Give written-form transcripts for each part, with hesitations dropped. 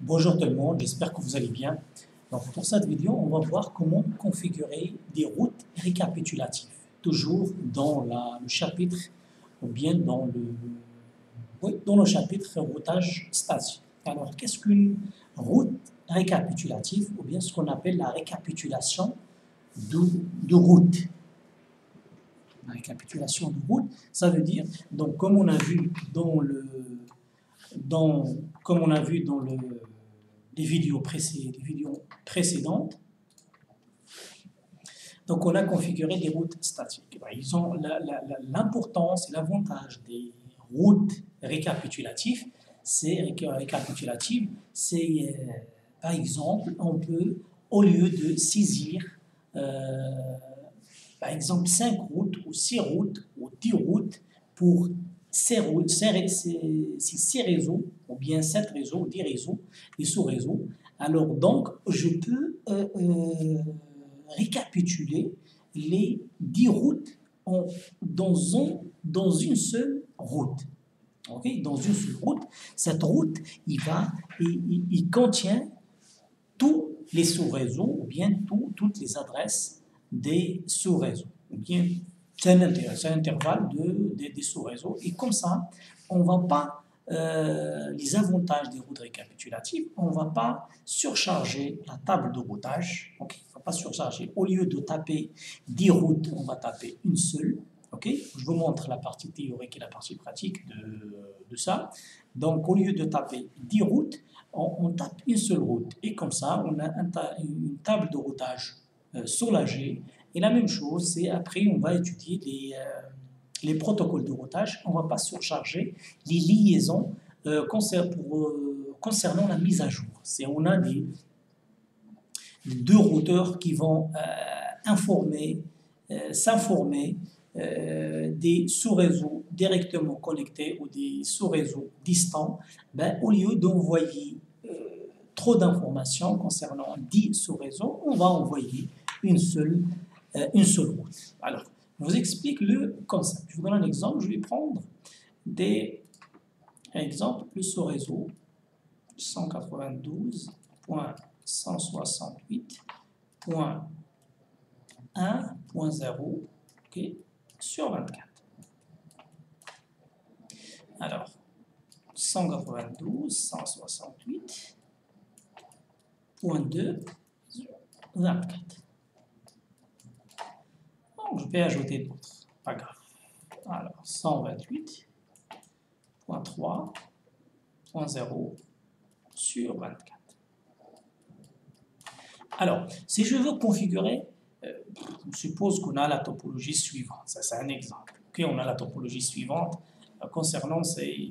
Bonjour tout le monde, j'espère que vous allez bien. Donc pour cette vidéo, on va voir comment configurer des routes récapitulatives, toujours dans le chapitre ou bien dans le chapitre routage statique. Alors qu'est-ce qu'une route récapitulative ou bien ce qu'on appelle la récapitulation de route? La récapitulation de route, ça veut dire, donc comme on a vu dans les vidéos précédentes, donc on a configuré des routes statiques. Ils ont l'importance et l'avantage des routes récapitulatives. Par exemple, on peut, au lieu de saisir, par exemple, 5 routes ou 6 routes ou 10 routes pour ces réseaux, ou bien 7 réseaux, 10 réseaux, et sous-réseaux. Alors donc, je peux récapituler les 10 routes dans une seule route. Okay? Dans une seule route. Cette route, il contient tous les sous-réseaux, ou bien toutes les adresses des sous-réseaux, ou bien c'est un intervalle des sous-réseaux. Et comme ça, on ne va pas, les avantages des routes récapitulatives, on ne va pas surcharger la table de routage. Okay? On ne va pas surcharger. Au lieu de taper 10 routes, on va taper une seule. Okay? Je vous montre la partie théorique et la partie pratique de ça. Donc, au lieu de taper 10 routes, on tape une seule route. Et comme ça, on a une table de routage soulagée. Et la même chose, c'est après, on va étudier les protocoles de routage. On ne va pas surcharger les liaisons concernant la mise à jour. On a deux routeurs qui vont s'informer des sous-réseaux directement connectés ou des sous-réseaux distants, au lieu d'envoyer trop d'informations concernant 10 sous-réseaux, on va envoyer une seule route. Alors, je vous explique le concept. Je vous donne un exemple. Je vais prendre des exemples. Le sous-réseau 192.168.1.0 okay, sur 24. Alors, 192.168.2 24. Donc, je peux ajouter d'autres, pas grave. Alors, 128.3.0 sur 24. Alors, si je veux configurer, je suppose qu'on a la topologie suivante. Ça, c'est un exemple. Okay, on a la topologie suivante concernant ces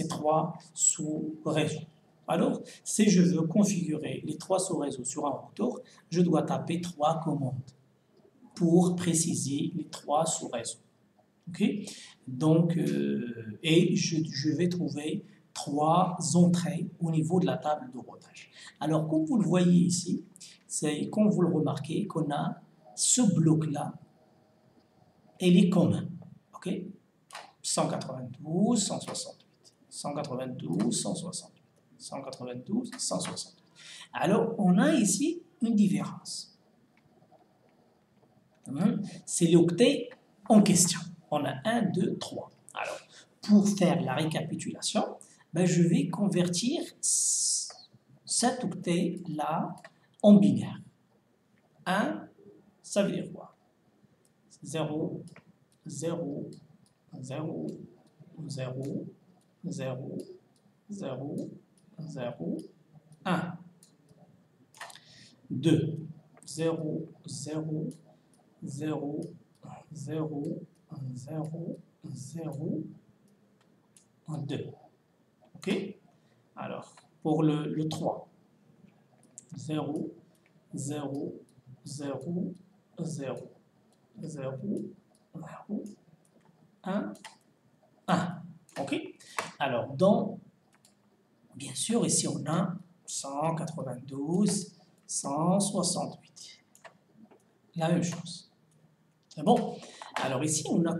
trois sous-réseaux. Alors, si je veux configurer les trois sous-réseaux sur un routeur, je dois taper 3 commandes pour préciser les 3 sous-réseaux. Okay? Donc, et je vais trouver 3 entrées au niveau de la table de routage. Alors, comme vous le voyez ici, c'est comme vous le remarquez qu'on a ce bloc-là, et il est commun. OK? 192, 168. 192, 168. 192, 168. Alors, on a ici une différence. C'est l'octet en question. On a 1, 2, 3. Alors, pour faire la récapitulation, je vais convertir cet octet-là en binaire. 1, ça veut dire quoi? 0, 0, 0, 0, 0, 0, 0, 1. 2, 0, 0, 0, 0, 0, 0, 2. OK? Alors, pour le 3, 0, 0, 0, 0, 0, 0, 1, 1. OK? Alors, bien sûr, ici, on a 192, 168. La même chose. C'est bon? Alors ici, on a,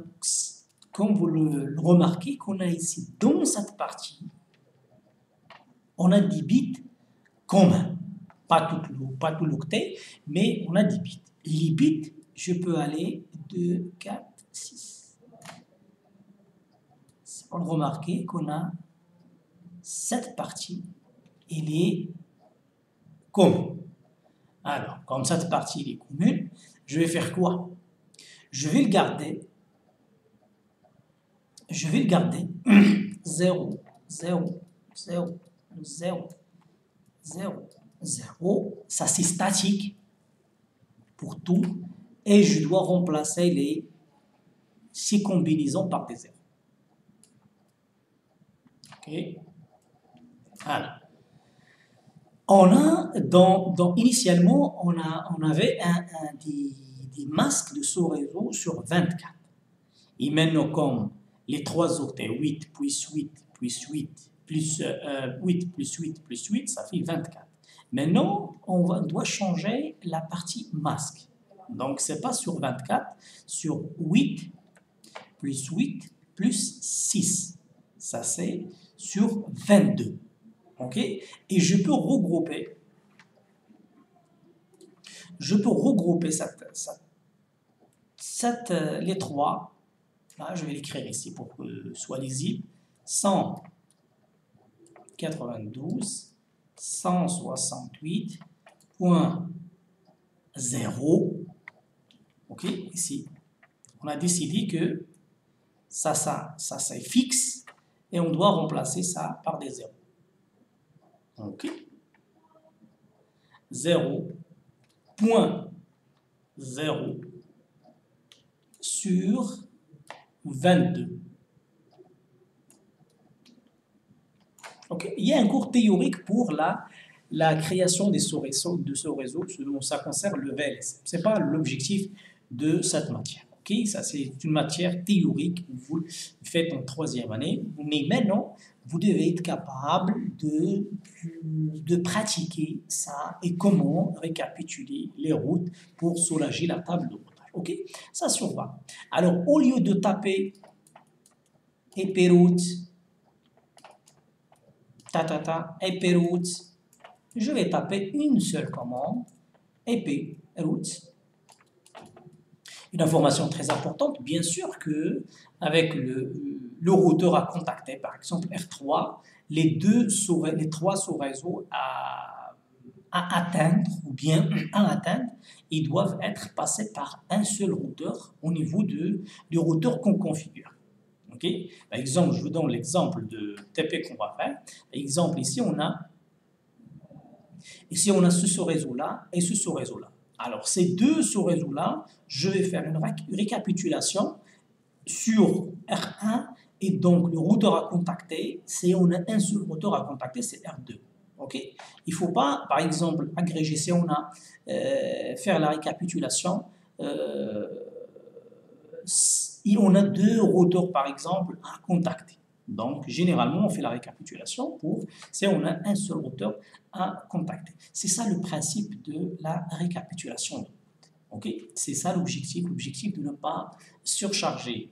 comme vous le remarquez, qu'on a ici, dans cette partie, on a 10 bits communs. Pas tout l'octet, mais on a 10 bits. Les bits, je peux aller 2, 4, 6. On remarque qu'on a cette partie, elle est commune. Alors, comme cette partie elle est commune, je vais faire quoi? Je vais le garder 0, 0, 0, 0, 0, 0. Ça, c'est statique pour tout. Et je dois remplacer ces combinaisons par des zéros. OK? Alors, initialement, on avait des masques de sous-réseau sur 24. Et maintenant, comme les trois octets, 8 plus 8 plus 8 plus 8 plus 8 plus 8, ça fait 24. Maintenant, on doit changer la partie masque. Donc, ce n'est pas sur 24, sur 8 plus 8 plus 6. Ça, c'est sur 22. OK? Et je peux regrouper les trois. Là, je vais l'écrire ici pour que ce soit lisible. 192, 168.0. OK? Ici, on a décidé que ça c'est fixe et on doit remplacer ça par des zéros. OK? 0.0 sur 22. Okay. Il y a un cours théorique pour la création de ce réseau, ça concerne le VLS. Ce n'est pas l'objectif de cette matière. Okay. Ça, c'est une matière théorique que vous faites en troisième année, mais maintenant, vous devez être capable de pratiquer ça et comment récapituler les routes pour soulager la table de routage. Okay. Ça surva. Alors, au lieu de taper EP route, EP route, je vais taper une seule commande, EP route. Une information très importante, bien sûr que avec le routeur à contacter, par exemple R3, les trois sous-réseaux à atteindre ou bien à atteindre, ils doivent être passés par un seul routeur au niveau du routeur qu'on configure. Okay? Par exemple, je vous donne l'exemple de TP qu'on va faire. Par exemple, ici, on a ce sous-réseau-là et ce sous-réseau-là. Alors, ces deux sous-réseaux-là, je vais faire une récapitulation sur R1 et donc le routeur à contacter, si on a un seul routeur à contacter, c'est R2. Okay? Il ne faut pas, par exemple, agréger, si on a faire la récapitulation, on a deux routeurs, par exemple, à contacter. Donc, généralement, on fait la récapitulation si on a un seul routeur à contacter. C'est ça le principe de la récapitulation. Okay? C'est ça l'objectif de ne pas surcharger,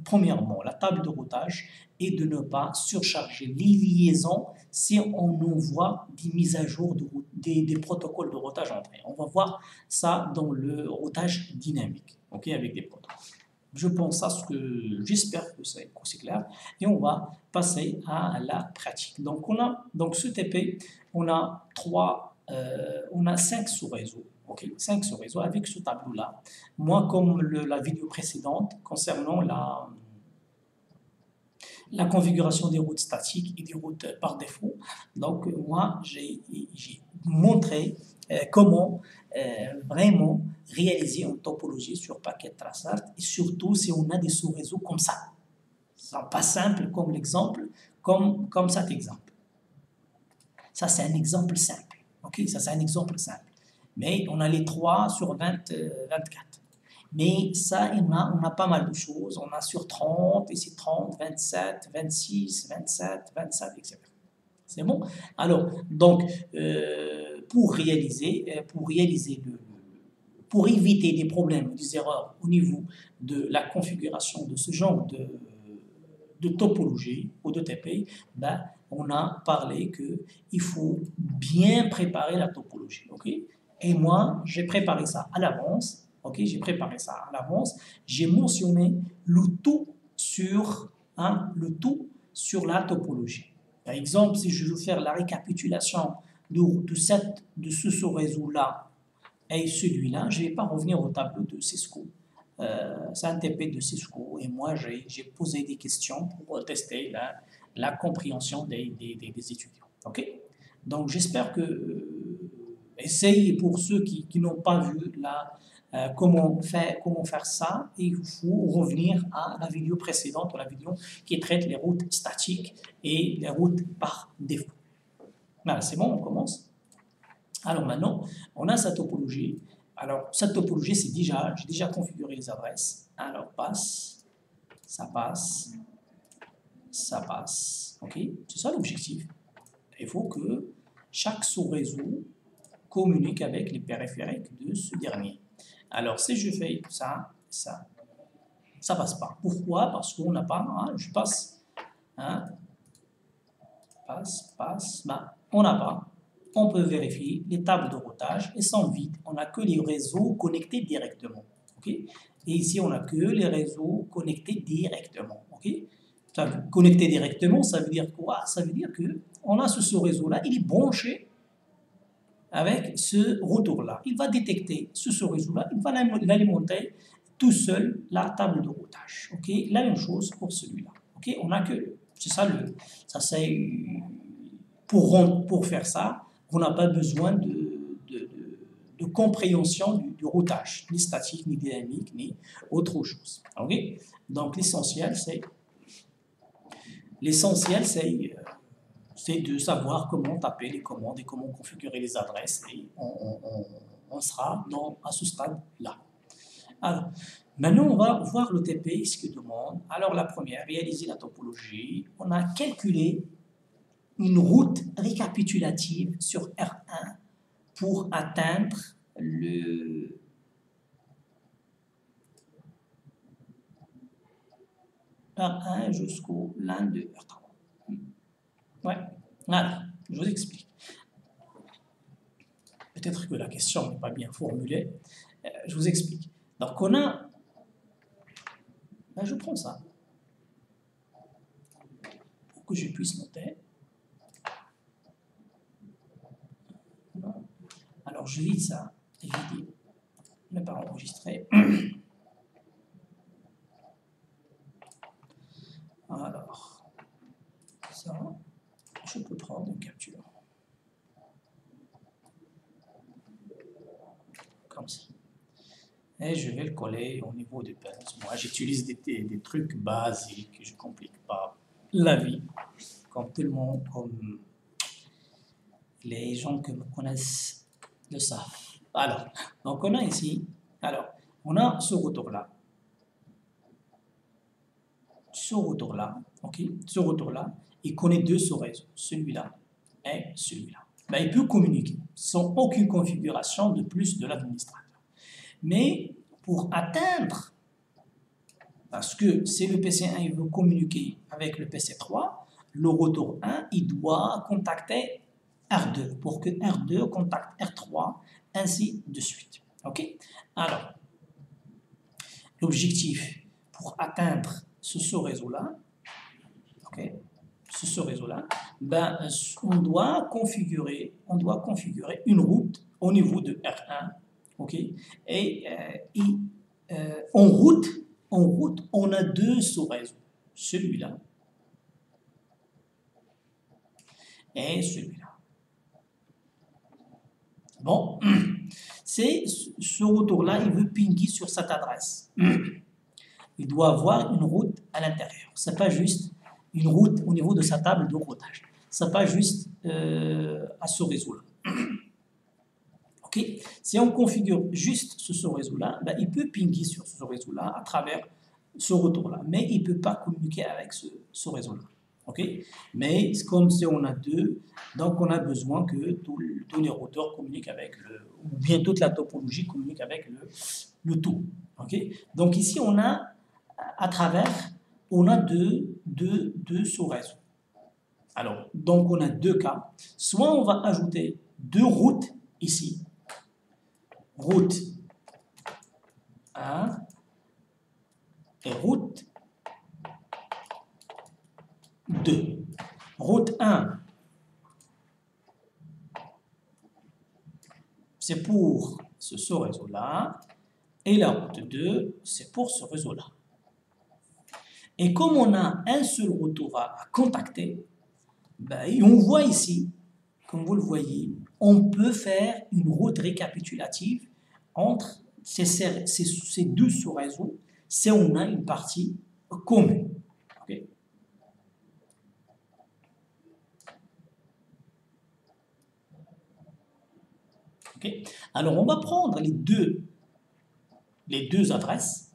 premièrement, la table de routage et de ne pas surcharger les liaisons si on envoie des mises à jour des protocoles de routage entre eux. On va voir ça dans le routage dynamique, okay, avec des protocoles. Je pense à j'espère que c'est clair et on va passer à la pratique. Donc ce TP, on a 5 sous-réseaux. Okay, 5 sous-réseaux avec ce tableau-là. Moi, comme la vidéo précédente concernant la configuration des routes statiques et des routes par défaut, donc moi, j'ai montré comment vraiment réaliser une topologie sur paquet traçart et surtout si on a des sous-réseaux comme ça. C'est pas simple comme l'exemple, comme cet exemple. Ça, c'est un exemple simple. Okay? Ça, c'est un exemple simple. Mais on a les 3 sur 24. Mais ça, on a pas mal de choses. On a sur 30, ici 30, 27, 26, 27, 27, etc. C'est bon? Alors, donc, pour éviter des problèmes, des erreurs au niveau de la configuration de ce genre de topologie ou de TP, ben, on a parlé qu'il faut bien préparer la topologie. Okay? Et moi, j'ai préparé ça à l'avance. Okay? J'ai préparé ça à l'avance. J'ai mentionné le tout sur la topologie. Par exemple, si je veux faire la récapitulation de ce sous-réseau-là et celui-là, je ne vais pas revenir au tableau de Cisco. C'est un TP de Cisco et moi j'ai posé des questions pour tester la compréhension des étudiants. Okay? Donc j'espère que essayez pour ceux qui n'ont pas vu comment faire ça, et il faut revenir à la vidéo précédente, la vidéo qui traite les routes statiques et les routes par défaut. Voilà, c'est bon, on commence. Alors maintenant, on a sa topologie. Alors, cette topologie, j'ai déjà configuré les adresses. Alors, ça passe. OK? C'est ça l'objectif. Il faut que chaque sous-réseau communique avec les périphériques de ce dernier. Alors, si je fais ça passe pas. Pourquoi? Parce qu'on n'a pas, je passe, on n'a pas. On peut vérifier les tables de routage et sont vides. On n'a que les réseaux connectés directement. Okay? Et ici, on n'a que les réseaux connectés directement. Okay? Connectés directement, ça veut dire quoi? Ça veut dire qu'on a ce réseau-là, il est branché avec ce retour-là. Il va détecter ce réseau-là, il va l'alimenter tout seul, la table de routage. Okay? La même chose pour celui-là. Okay? On a que, c'est ça, c'est pour faire ça, on n'a pas besoin de compréhension du routage, ni statique, ni dynamique, ni autre chose. Okay? Donc l'essentiel, c'est de savoir comment taper les commandes et comment configurer les adresses, et on sera à ce stade-là. Alors, maintenant, on va voir le TP, ce qu'il demande. Alors, la première, réaliser la topologie. On a calculé une route récapitulative sur R1 pour atteindre le R1 jusqu'au LAN de R3. Ouais, alors, je vous explique. Peut-être que la question n'est pas bien formulée. Je vous explique. Donc, on a... Ben, je prends ça pour que je puisse noter. Alors, je vide ça, vider, ne pas enregistrer. Alors, ça, je peux prendre une capture. Comme ça. Et je vais le coller au niveau des pinces. Moi, j'utilise des trucs basiques, je ne complique pas la vie, comme tout le monde, comme les gens que me connaissent le savent. Alors, donc on a ici, on a ce retour-là. Ok, ce retour-là, il connaît deux sous-réseaux, celui-là et celui-là. Ben, il peut communiquer sans aucune configuration de plus de l'administrateur. Mais pour atteindre, parce que si le PC1 il veut communiquer avec le PC3, le retour 1, il doit contacter R2 pour que R2 contacte R3, ainsi de suite. Ok? Alors, l'objectif pour atteindre ce sous-réseau-là, ben, on doit configurer une route au niveau de R1. Okay? Et en route, on a deux sous-réseaux, celui-là et celui-là. Bon, c'est ce retour-là, il veut pinguer sur cette adresse. Il doit avoir une route à l'intérieur. Ce n'est pas juste une route au niveau de sa table de routage. Ce n'est pas juste à ce réseau-là. Okay? Si on configure juste ce réseau-là, ben, il peut pinguer sur ce réseau-là à travers ce retour-là, mais il ne peut pas communiquer avec ce réseau-là. Okay? Mais comme si on a deux, donc on a besoin que tous les routeurs communiquent avec ou bien toute la topologie communique avec le tout. Okay? Donc ici, on a à travers on a deux sous-réseaux. Alors, donc on a deux cas. Soit on va ajouter deux routes ici. Route 1 et route 2. Route 1, c'est pour ce réseau-là. Et la route 2, c'est pour ce réseau-là. Et comme on a un seul retour à contacter, ben, on voit ici, comme vous le voyez, on peut faire une route récapitulative entre ces deux sous-réseaux si on a une partie commune. Okay? Okay? Alors, on va prendre les deux adresses.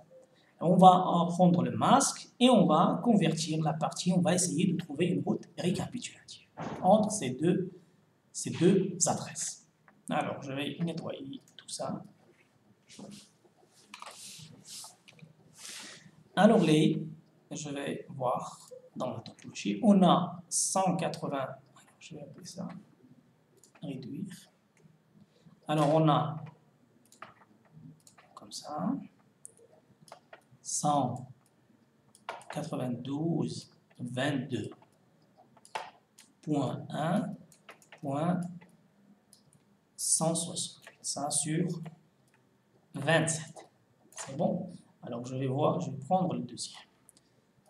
On va prendre le masque et on va convertir la partie, on va essayer de trouver une route récapitulative entre ces deux adresses. Alors, je vais nettoyer tout ça. Alors, je vais voir dans la topologie, on a 180, je vais appeler ça, réduire. Alors, on a comme ça, 192.1.168, ça sur 27. C'est bon? Alors je vais prendre le deuxième.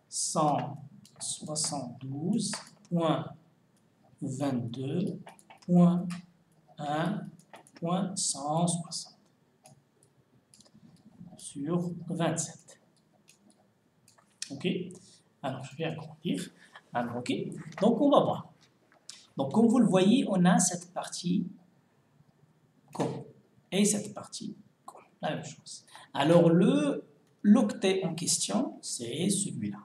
172.22.1.160 sur 27. OK? Alors, je vais agrandir. Alors, OK? Donc, on va voir. Donc, comme vous le voyez, on a cette partie commune et cette partie commune. La même chose. Alors, l'octet en question, c'est celui-là.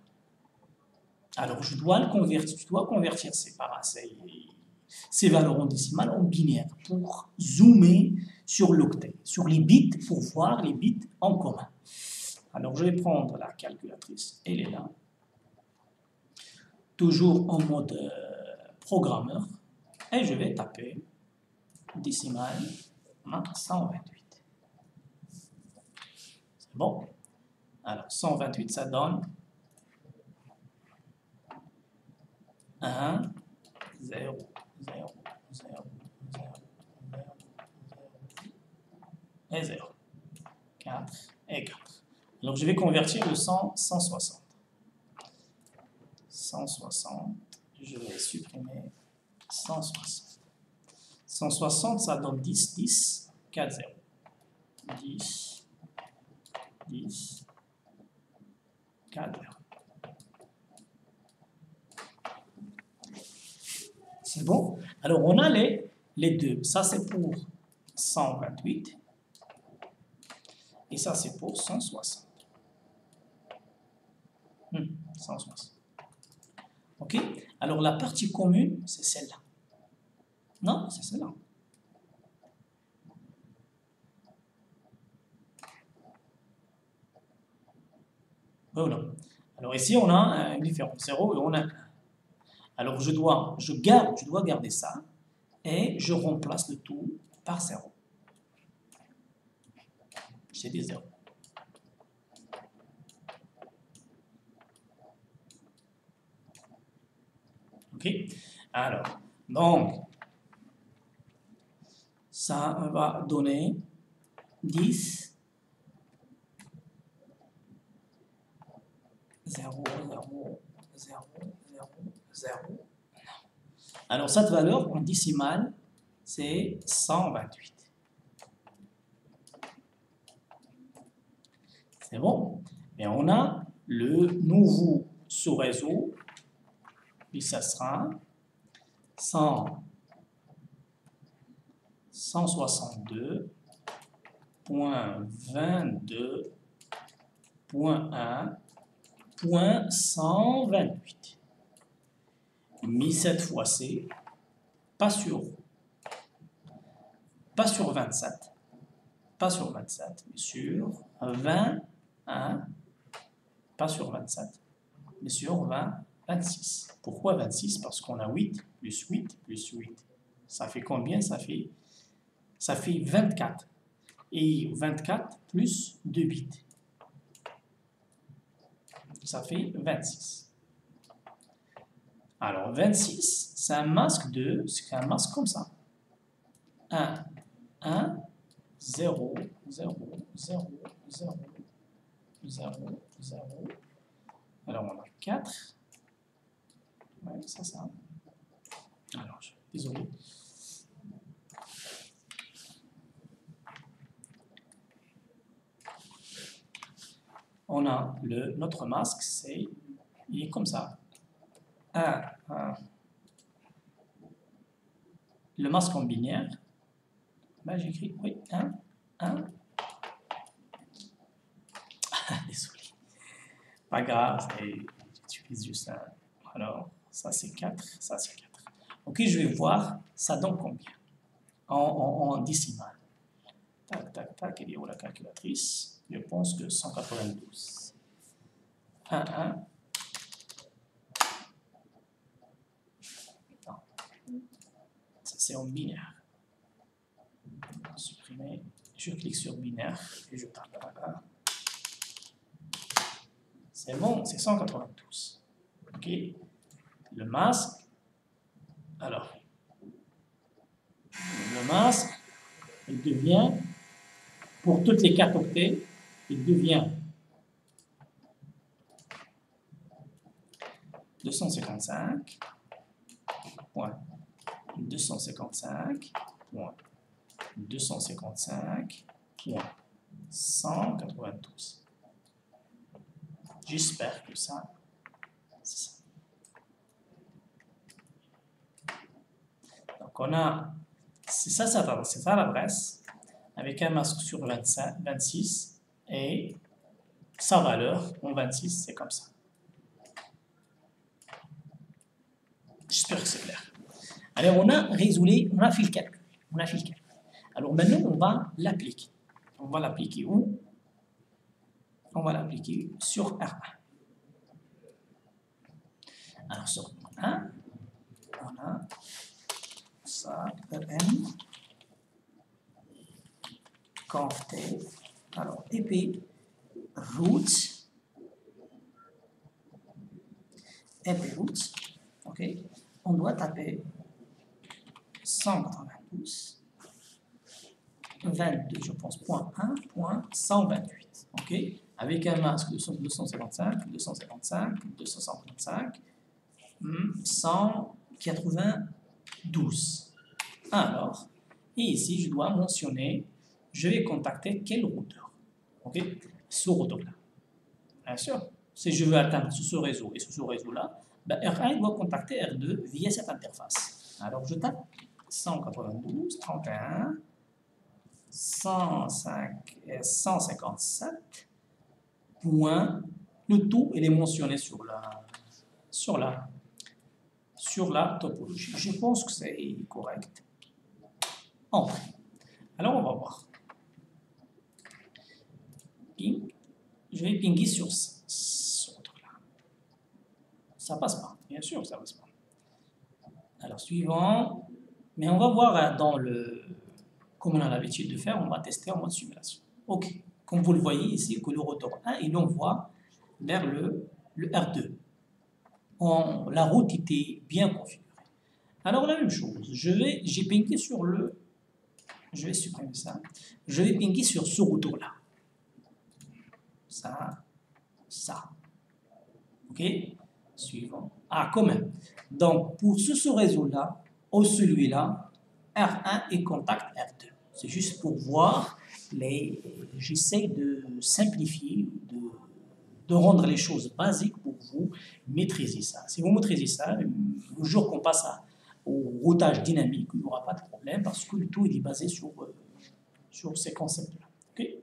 Alors, je dois convertir ces valeurs en décimales en binaire pour zoomer sur l'octet, sur les bits, pour voir les bits en commun. Alors, je vais prendre la calculatrice, elle est là. Toujours en mode programmeur. Et je vais taper décimale 128. C'est bon? Alors, 128, ça donne 1, 0, 0, 0, 0, 0, 0, et 0. 4 et 4. Alors, je vais convertir le 160. 160, je vais supprimer 160. 160, ça donne 10, 10, 4, 0. 10, 10, 4, 0. C'est bon? Alors, on a les deux. Ça, c'est pour 128. Et ça, c'est pour 160. 160. OK? Alors, la partie commune, c'est celle-là. Non, c'est celle-là. Voilà. Alors, ici, on a une différence 0 et on a 1. Alors, je dois garder ça et je remplace le tout par 0. J'ai des 0. OK? Alors, donc, ça va donner 10, 0, 0, 0, 0, 0. Alors, cette valeur en décimale, c'est 128. C'est bon? Et on a le nouveau sous-réseau, puis ça sera 162.22.1.128. Mais cette fois-ci, pas sur 27, mais sur 21, pas sur 27, sur 26. Pourquoi 26? Parce qu'on a 8 plus 8 plus 8. Ça fait combien? Ça fait 24. Et 24 plus 2 bits. Ça fait 26. Alors 26, c'est un masque comme ça. 1, 1, 0, 0, 0, 0, 0, 0. Alors on a 4. Ouais, ça. Alors, désolé. On a notre masque, il est comme ça. 1, 1. Le masque en binaire, là j'écris, oui, 1, 1. Désolé. Pas grave, j'utilise juste un. Alors, ça c'est 4, ça c'est 4. Ok, je vais voir, ça donne combien en décimale. Tac, tac, tac, elle est où la calculatrice? Je pense que 192. 1, 1. Non. Ça c'est en binaire. Supprimer. Je clique sur binaire et je tape là. C'est bon, c'est 192. Ok. Le masque. Alors, le masque, il devient, pour toutes les 4 octets, il devient 255.255.192. J'espère que ça, c'est ça. Donc on a, c'est ça l'adresse, avec un masque sur 26 et sa valeur en 26, c'est comme ça. J'espère que c'est clair. Alors on a résolu, on a fait le calcul. Alors maintenant on va l'appliquer. On va l'appliquer où? On va l'appliquer sur R1. Alors sur R1, on a ça, Rn, conf t, alors ep root, ok, on doit taper 192, 22, je pense, point 1, point 128, ok, avec un masque de 255, 255, 255, 192. Alors, et ici, je dois mentionner, je vais contacter quel routeur, ok, ce routeur-là. Bien sûr, si je veux atteindre ce réseau et ce réseau-là, ben R1 doit contacter R2 via cette interface. Alors, je tape 192, 31, 105 et 157, point, le tout, il est mentionné sur la topologie. Je pense que c'est correct. Entrée. Alors, on va voir. Ping. Je vais pinguer sur ce truc-là. Ça passe pas. Bien sûr, ça passe pas. Alors, suivant. Mais on va voir dans comme on a l'habitude de faire, on va tester en mode simulation. OK. Comme vous le voyez ici, que le rotor 1, il envoie vers le R2. La route était bien configurée. Alors, la même chose. J'ai pingé sur je vais supprimer ça. Je vais pinguer sur ce routeur-là. Ça. OK? Suivant. Ah, quand même. Donc, pour ce réseau-là, ou celui-là, R1 et contact R2. C'est juste pour voir, j'essaie de simplifier, de rendre les choses basiques pour vous maîtriser ça. Si vous maîtrisez ça, le jour qu'on passe au routage dynamique, il n'y aura pas de problème parce que le tout est basé sur ces concepts-là. Okay?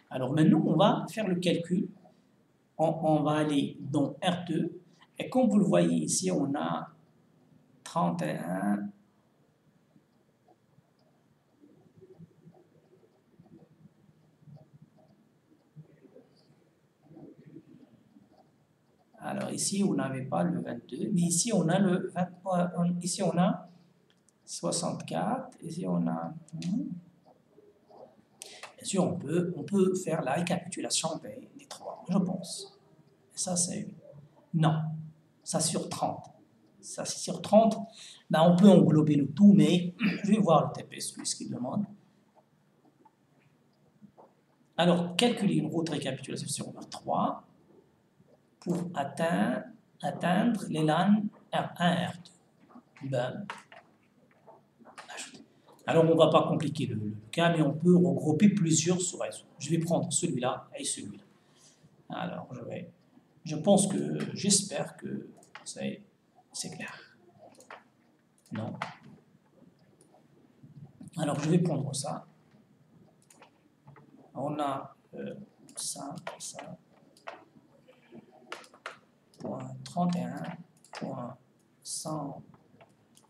Alors maintenant, on va faire le calcul. On va aller dans R2 et comme vous le voyez ici, on a 31. Alors ici, on n'avait pas le 22, mais ici, on a le 23, ici, on a 64, ici, on a... Bien sûr, on peut faire la récapitulation des trois, je pense. Et ça, c'est... Non, ça sur 30. Ça, c'est sur 30. Ben, on peut englober le tout, mais je vais voir le TPS, ce qu'il demande. Alors, calculer une route récapitulative sur 3 pour atteindre les LAN R1 R2. Ben, alors, on ne va pas compliquer le cas, mais on peut regrouper plusieurs sous-réseaux. Je vais prendre celui-là et celui-là. Alors, j'espère que c'est clair. Non. Alors, je vais prendre ça. On a ça, point 31.157,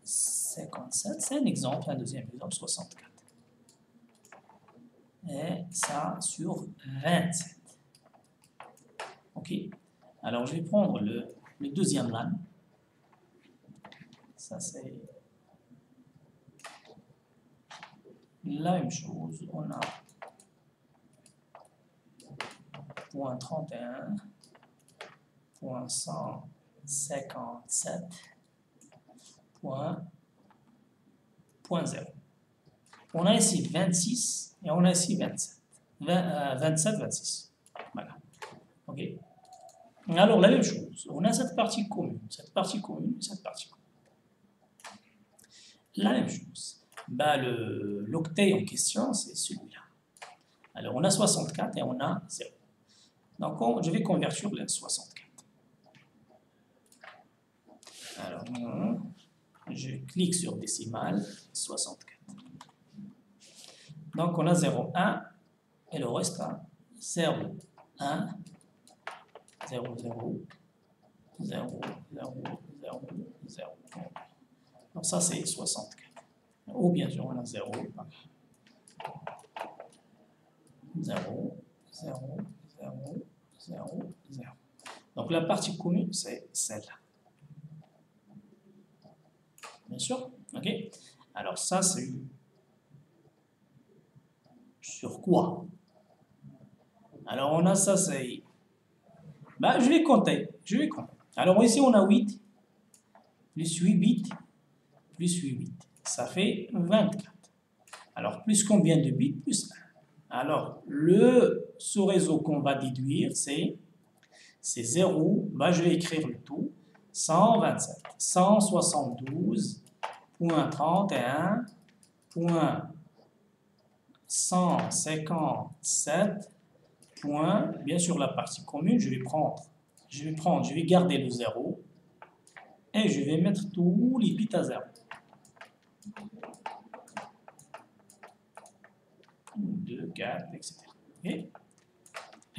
c'est un exemple, un deuxième exemple, 64. Et ça sur 27. Ok. Alors, je vais prendre le deuxième LAN. Ça, c'est la même chose. On a point 31, point 157, point 0. On a ici 26 et on a ici 27. 27, 26. Voilà. OK. Alors, la même chose. On a cette partie commune, cette partie commune, cette partie commune. La même chose. Ben, l'octet en question, c'est celui-là. Alors, on a 64 et on a 0. Donc, je vais convertir le 64. Alors, je clique sur décimale, 64. Donc, on a 0, 1, et le reste, 0, 1, 0, 0, 0, 0, 0, 0. Donc, ça, c'est 64. Ou bien sûr, on a 0, 0, 0, 0, 0, 0. Donc, la partie commune, c'est celle-là. Bien sûr, ok. Alors, ça, c'est sur quoi? Alors, on a ça, c'est... Ben, je vais compter. Alors, ici, on a 8, plus 8 bits, plus 8 bits. Ça fait 24. Alors, plus combien de bits? Plus 1. Alors, le sous-réseau qu'on va déduire, c'est 0. Ben, je vais écrire le tout. 127, 172.31.157. Bien sûr, la partie commune, je vais garder le 0 et je vais mettre tous les bits à 0. 2, 4, etc. Et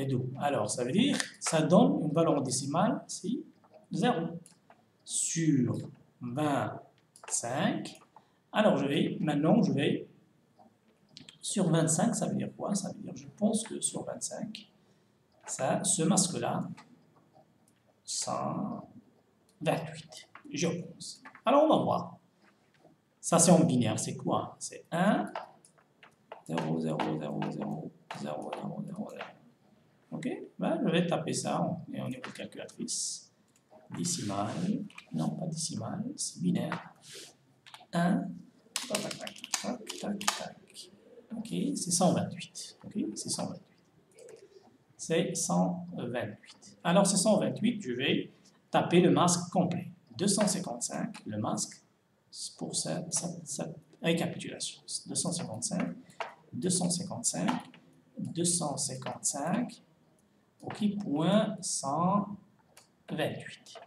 2. Alors, ça veut dire, ça donne une valeur décimale, c'est 0 sur 25. Alors, maintenant, je vais sur 25, ça veut dire quoi? Ça veut dire, je pense que sur 25, ce masque-là, 128, je pense. Alors, on va voir. Ça, c'est en binaire, c'est quoi? C'est 1, 0, 0, 0, 0, 0, 0, 0, 0. Ok? Ben, je vais taper ça au niveau de calculatrice. Décimale, non pas décimale, c'est binaire. 1, tac, tac, tac, tac, tac. Ok, c'est 128. Ok, c'est 128. C'est 128. Alors, c'est 128, je vais taper le masque complet. 255, le masque, pour cette récapitulation. 255, 255, 255, ok, point 128.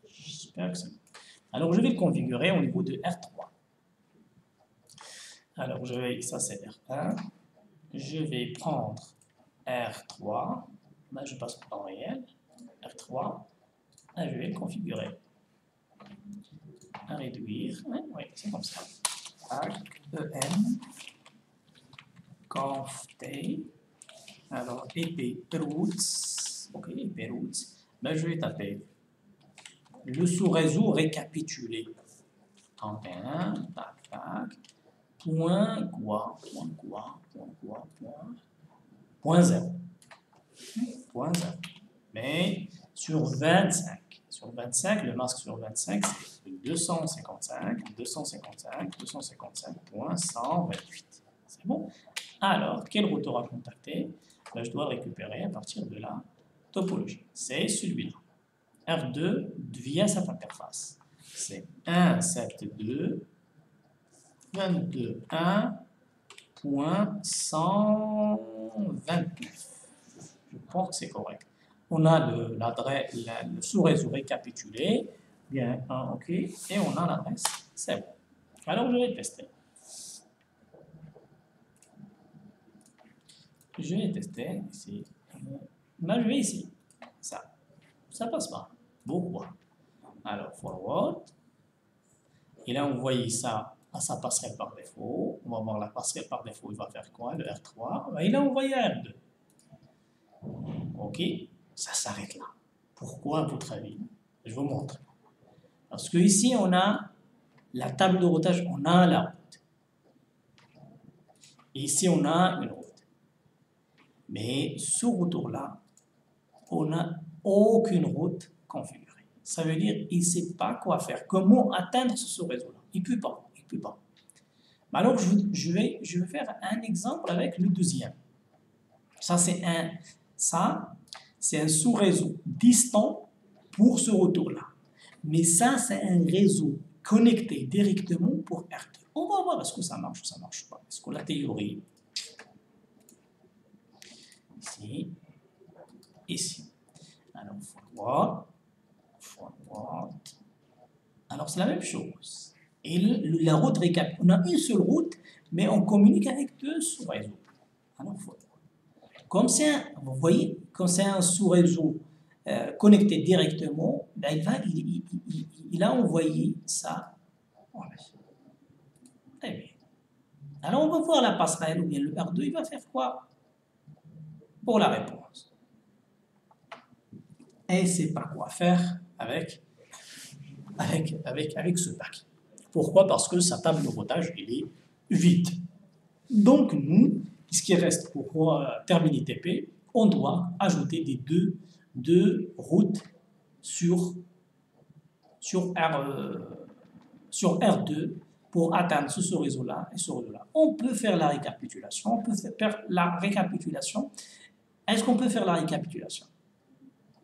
J'espère que c'est bon. Alors, je vais le configurer au niveau de R3. Alors, ça c'est R1. Je vais prendre R3. Là, je passe au temps réel. R3. Et je vais le configurer. À réduire. Oui, c'est comme ça. EN conft. Alors, ep routes ok, IP routes, ben, je vais taper le sous-réseau récapitulé. 31, tac, tac, point quoi, point quoi, point quoi, point 0. Point 0. Mais sur 25, le masque sur 25, c'est 255.128. C'est bon? Alors, quel route aura contacté? Ben, je dois le récupérer à partir de la topologie. C'est celui-là. R2 via cette interface. C'est 172.1.129. Je pense que c'est correct. On a l'adresse, le sous-réseau récapitulé, bien, ok, et on a l'adresse, c'est bon. Alors, je vais tester. Je vais tester ici. Là, je vais ici. Ça passe pas. Pourquoi? Alors, forward. Il a envoyé ça à sa passerelle par défaut. On va voir la passerelle par défaut. Il va faire quoi? Le R3. Il a envoyé R2. Ok, ça s'arrête là. Pourquoi, à votre avis? Je vous montre. Parce que ici, on a la table de routage, on a la route. Et ici, on a une route. Mais ce retour-là, on n'a aucune route configurée. Ça veut dire qu'il ne sait pas quoi faire, comment atteindre ce réseau-là. Il ne peut pas, il peut pas. Alors, je vais faire un exemple avec le deuxième. Ça, c'est un sous-réseau distant pour ce retour-là. Mais ça, c'est un réseau connecté directement pour R2. On va voir est-ce que ça marche ou ça ne marche pas. Est-ce que la théorie, ici, ici. Alors, forward. Alors, c'est la même chose. Et la route récap, on a une seule route, mais on communique avec deux sous-réseaux. Alors, forward. Comme c'est vous voyez, quand c'est un sous-réseau connecté directement, ben il a envoyé ça. Voilà. Très bien. Alors, on va voir la passerelle ou bien le R2, il va faire quoi pour la réponse? Et ne sait pas quoi faire avec ce pack. Pourquoi? Parce que sa table de routage, elle est vide. Donc, nous, ce qui reste pour terminer TP, on doit ajouter des deux routes sur R2 pour atteindre ce réseau-là et ce réseau-là. On peut faire la récapitulation. Est-ce qu'on peut faire la récapitulation?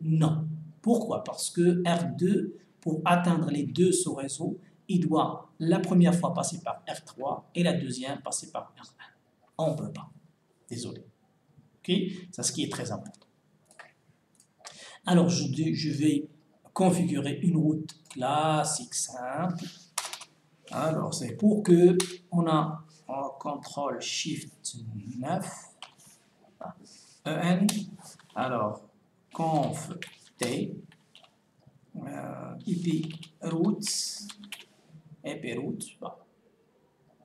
Non. Pourquoi? Parce que R2, pour atteindre les deux sous-réseaux, il doit la première fois passer par R3 et la deuxième passer par R1. On ne peut pas. Désolé. Ok? C'est ce qui est très important. Alors, je vais configurer une route classique simple. Alors, c'est pour que on a un contrôle Shift 9. EN. Alors, conf T. IP routes. IP routes.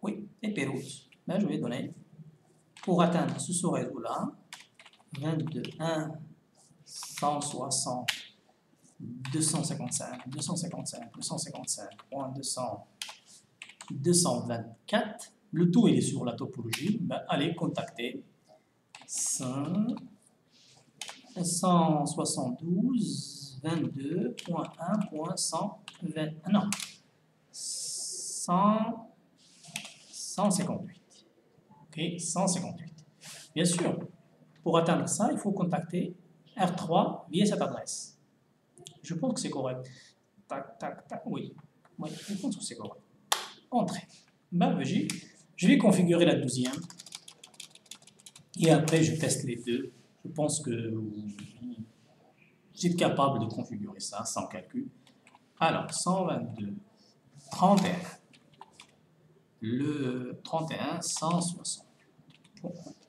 Oui, IP routes. Là, je vais donner, pour atteindre ce sous-réseau-là, 22.1, 160, 255, 255, 224. Le tout, il est sur la topologie. Ben, allez, contacter 172, 22.1.120. Non, 158. Ok, 158. Bien sûr, pour atteindre ça, il faut contacter R3 via cette adresse. Je pense que c'est correct. Tac, tac, tac. Oui, je pense que c'est correct. Entrée. Ben, je vais configurer la deuxième. Et après, je teste les deux. Je pense que vous êtes capable de configurer ça sans calcul. Alors, 122, 31. Le 31, 160.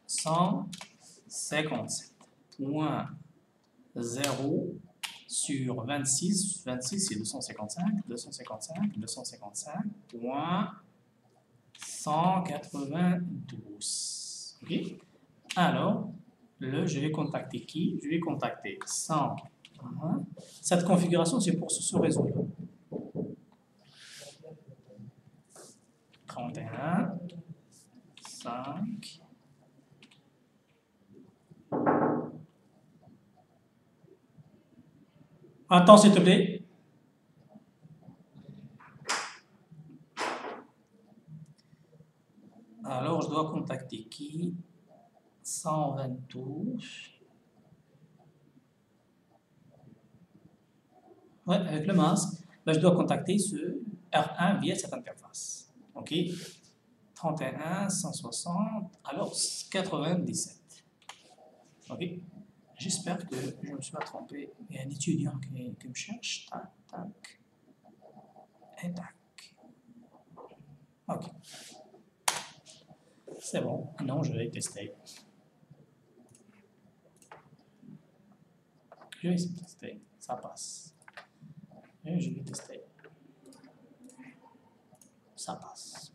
157.0 sur 26. 26, c'est 255. 255, 255.192. OK? Alors, je vais contacter qui? Je vais contacter 100. Cette configuration, c'est pour ce réseau-là. 31, 5. Attends, s'il te plaît. Alors, je dois contacter qui? 122. Ouais, avec le masque, ben, je dois contacter ce R1 via cette interface. OK? 31, 160, alors 97. OK? J'espère que je ne me suis pas trompé. Il y a un étudiant qui me cherche. Tac, tac. Et tac. OK. C'est bon. Non, je vais tester. Je vais essayer de tester. Ça passe. Et je vais tester. Ça passe.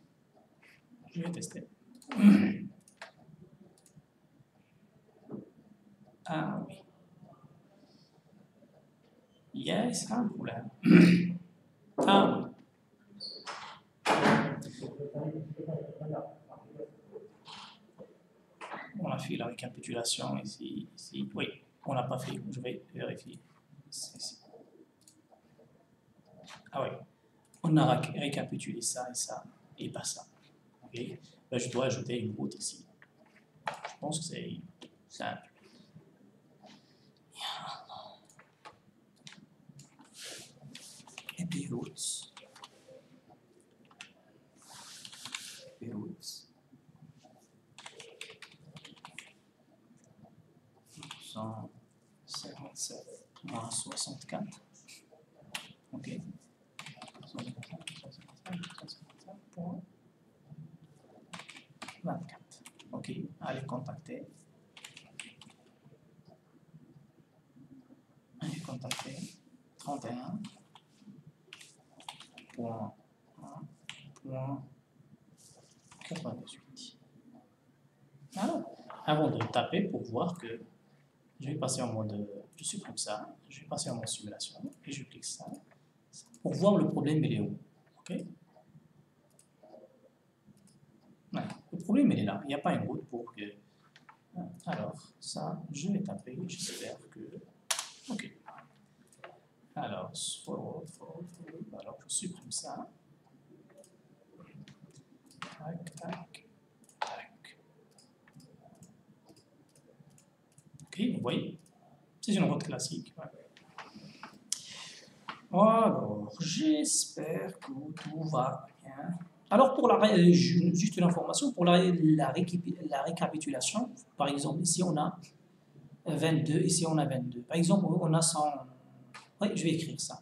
Je vais tester. Ah oui. Yes, un problème. Ah oui. On a fait la récapitulation ici. Oui, on n'a pas fait. Je vais vérifier. Ah oui. On a récapitulé ça et ça et pas ça. Okay. Ben, je dois ajouter une route ici. Je pense que c'est simple. Et puis routes. Et routes. 157 moins 64. OK. 24. OK. Allez contacter. Allez contacter. 31. Point 98. Alors, avant de taper pour voir que je vais passer en mode, je supprime ça, je vais passer en mode simulation et je clique ça pour voir le problème il est où. OK? Ouais, le problème il est là, il n'y a pas une route pour que. Alors, ça, je vais taper, j'espère que. OK. Alors, forward, alors je supprime ça. Tac, tac, tac. OK, vous voyez, c'est une route classique. Ouais. Alors, j'espère que tout va bien. Alors, pour juste une information, pour la récapitulation, par exemple, ici on a 22, ici on a 22. Par exemple, on a 100. Oui, je vais écrire ça.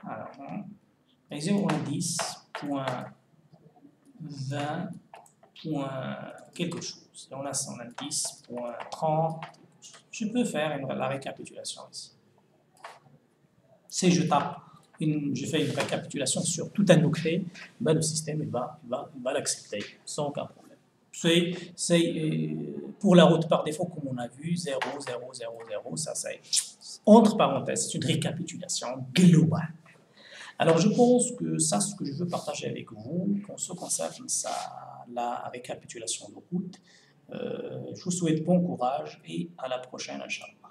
Alors, par exemple, on a 10.20. Quelque chose. Et on a 10.30. Je peux faire la récapitulation ici. Si je tape, je fais une récapitulation sur tout un mot-clé, ben le système il va l'accepter sans aucun problème. C'est pour la route par défaut, comme on a vu, 0, 0, 0, 0, ça c'est entre parenthèses, c'est une récapitulation globale. Alors, je pense que ça, ce que je veux partager avec vous, qu'on se consacre à la récapitulation de route. Je vous souhaite bon courage et à la prochaine, Inch'Allah.